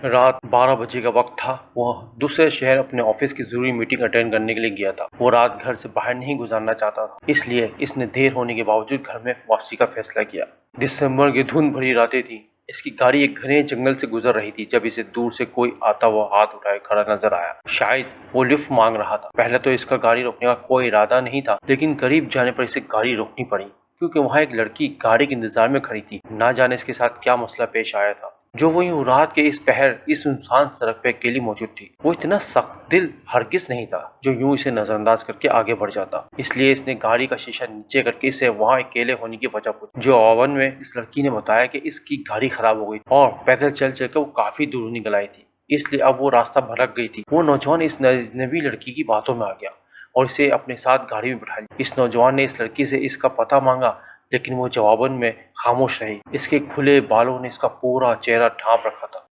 रात 12 बजे का वक्त था। वह दूसरे शहर अपने ऑफिस की जरूरी मीटिंग अटेंड करने के लिए गया था। वो रात घर से बाहर नहीं गुजारना चाहता था, इसलिए इसने देर होने के बावजूद घर में वापसी का फैसला किया। दिसंबर की धुंध भरी रातें थी। इसकी गाड़ी एक घने जंगल से गुजर रही थी जब इसे दूर से कोई आता हुआ हाथ उठाए खड़ा नजर आया। शायद वो लिफ्ट मांग रहा था। पहले तो इसका गाड़ी रोकने का कोई इरादा नहीं था, लेकिन करीब जाने पर इसे गाड़ी रोकनी पड़ी क्योंकि वहां एक लड़की गाड़ी के इंतजार में खड़ी थी। ना जाने इसके साथ क्या मसला पेश आया था जो वो यूं रात के इस पहर इस सुनसान सड़क पे अकेली मौजूद थी। वो इतना सख्त दिल हरगिज नहीं था जो यूं इसे नजरअंदाज करके आगे बढ़ जाता। इसलिए इसने गाड़ी का शीशा नीचे करके इसे वहां अकेले होने की वजह पूछी। जवाबन में इस लड़की ने बताया कि इसकी गाड़ी खराब हो गई और पैदल चल चल कर वो काफी दूर निकल आई थी, इसलिए अब वो रास्ता भटक गई थी। वो नौजवान इस नवी लड़की की बातों में आ गया और इसे अपने साथ गाड़ी में बिठा लिया। इस नौजवान ने इस लड़की से इसका पता मांगा, लेकिन वो जवाबन में खामोश रही। इसके खुले बालों ने इसका पूरा चेहरा ढांप रखा था।